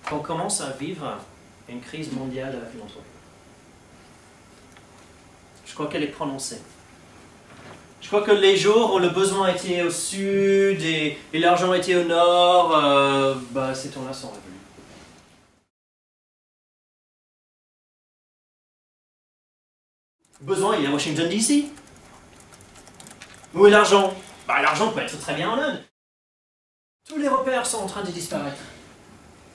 qu'on commence à vivre une crise mondiale de la philanthropie. Je crois qu'elle est prononcée. Je crois que les jours où le besoin était au sud et l'argent était au nord, ces temps-là sont revenus. Besoin, il est à Washington DC. Où est l'argent? L'argent peut être très bien en Inde. Tous les repères sont en train de disparaître.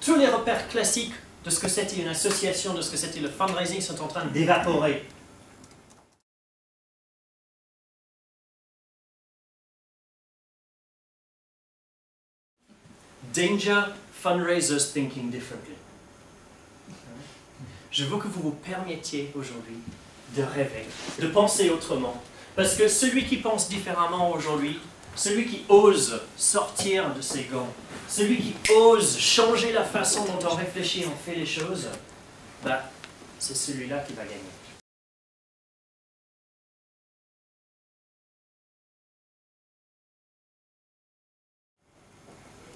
Tous les repères classiques de ce que c'était une association, de ce que c'était le fundraising sont en train d'évaporer. Danger fundraisers thinking differently. Je veux que vous vous permettiez aujourd'hui de rêver, de penser autrement. Parce que celui qui pense différemment aujourd'hui, celui qui ose sortir de ses gants, celui qui ose changer la façon dont on réfléchit et on fait les choses, c'est celui-là qui va gagner.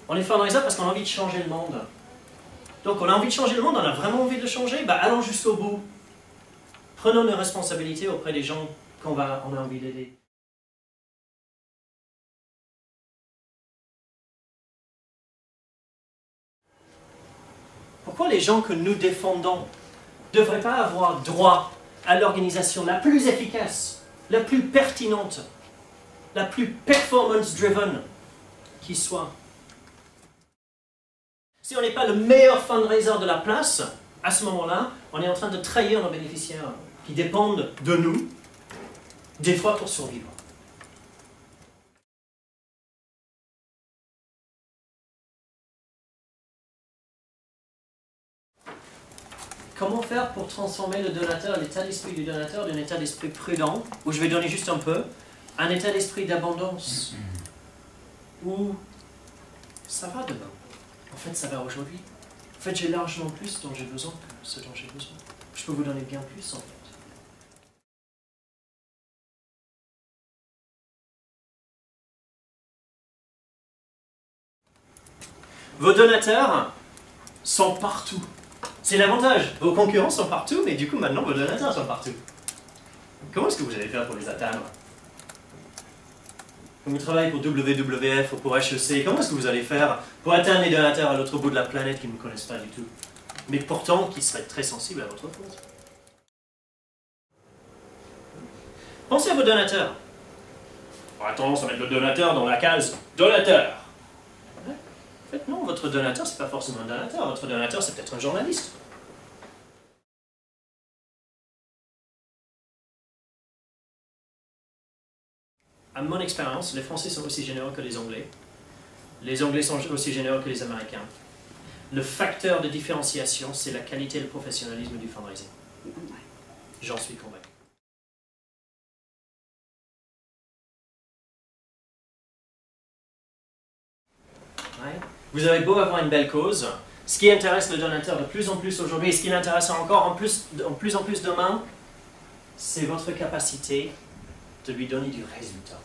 On est fundraiser parce qu'on a envie de changer le monde. Donc on a envie de changer le monde, on a vraiment envie de le changer, allons jusqu'au bout. Prenons nos responsabilités auprès des gens qu'on a envie d'aider. Pourquoi les gens que nous défendons ne devraient pas avoir droit à l'organisation la plus efficace, la plus pertinente, la plus performance-driven qui soit? Si on n'est pas le meilleur fundraiser de la place, à ce moment-là, on est en train de trahir nos bénéficiaires qui dépendent de nous, des fois pour survivre. Comment faire pour transformer le donateur, l'état d'esprit du donateur, d'un état d'esprit prudent, où je vais donner juste un peu, un état d'esprit d'abondance, où ça va demain. En fait, ça va aujourd'hui. En fait, j'ai largement plus dont j'ai besoin que ce dont j'ai besoin. Je peux vous donner bien plus, en fait. Vos donateurs sont partout. C'est l'avantage. Vos concurrents sont partout, mais du coup, maintenant, vos donateurs sont partout. Comment est-ce que vous allez faire pour les atteindre? Quand vous travaillez pour WWF ou pour HEC, comment est-ce que vous allez faire pour atteindre les donateurs à l'autre bout de la planète qui ne vous connaissent pas du tout, mais pourtant qui seraient très sensibles à votre cause? Pensez à vos donateurs. On a tendance à mettre le donateur dans la case « donateur ». En fait, non, votre donateur, c'est pas forcément un donateur. Votre donateur, c'est peut-être un journaliste. À mon expérience, les Français sont aussi généreux que les Anglais. Les Anglais sont aussi généreux que les Américains. Le facteur de différenciation, c'est la qualité et le professionnalisme du fundraising. J'en suis convaincu. Ouais. Vous avez beau avoir une belle cause, ce qui intéresse le donateur de plus en plus aujourd'hui, et ce qui l'intéressera encore en plus en plus demain, c'est votre capacité de lui donner du résultat.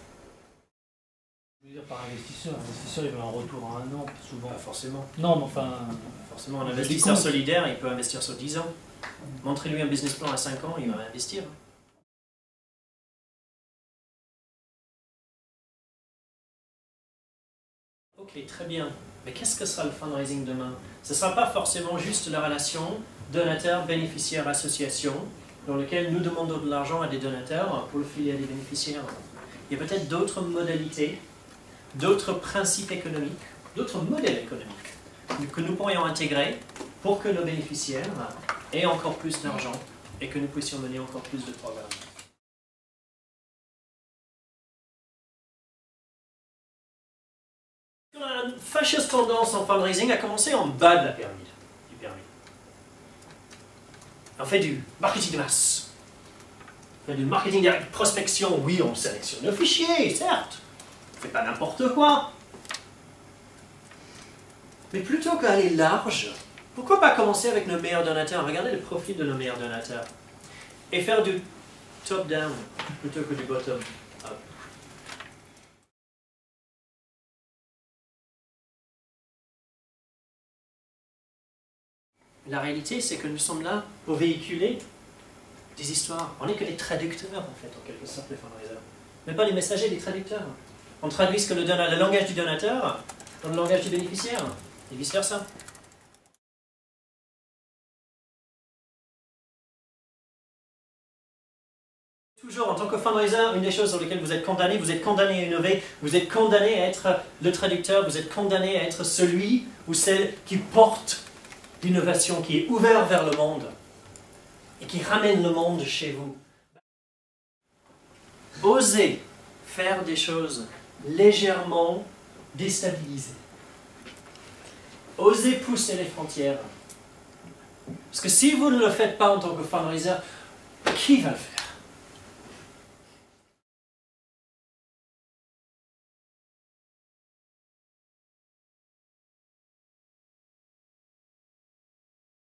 Je veux dire par investisseur, l'investisseur il veut un retour en 1 an, souvent. Pas forcément. Non, mais enfin... Forcément, un investisseur solidaire, il peut investir sur 10 ans. Montrez-lui un business plan à 5 ans, il va investir. Ok, très bien. Mais qu'est-ce que sera le fundraising demain? Ce ne sera pas forcément juste la relation donateur, bénéficiaire, association, dans lequel nous demandons de l'argent à des donateurs pour le filer à des bénéficiaires. Il y a peut-être d'autres modalités, d'autres principes économiques, d'autres modèles économiques que nous pourrions intégrer pour que nos bénéficiaires aient encore plus d'argent et que nous puissions mener encore plus de programmes. On a une fâcheuse tendance en fundraising à commencer en bas de la pyramide. On fait du marketing de masse. On fait du marketing direct, prospection. Oui, on sélectionne nos fichiers, certes. On ne fait pas n'importe quoi. Mais plutôt qu'aller large, pourquoi pas commencer avec nos meilleurs donateurs? Regardez le profil de nos meilleurs donateurs. Et faire du top-down plutôt que du bottom-up. La réalité, c'est que nous sommes là pour véhiculer des histoires. On n'est que les traducteurs, en fait, en quelque sorte, les fundraisers. Mais pas les messagers, les traducteurs. On traduit ce que le langage du donateur dans le langage du bénéficiaire, et vice-versa. Toujours, en tant que fundraiser, une des choses sur lesquelles vous êtes condamné à innover, vous êtes condamné à être le traducteur, vous êtes condamné à être celui ou celle qui porte l'innovation, qui est ouvert vers le monde et qui ramène le monde chez vous. Osez faire des choses légèrement déstabilisées. Osez pousser les frontières. Parce que si vous ne le faites pas en tant que fundraiser, qui va le faire?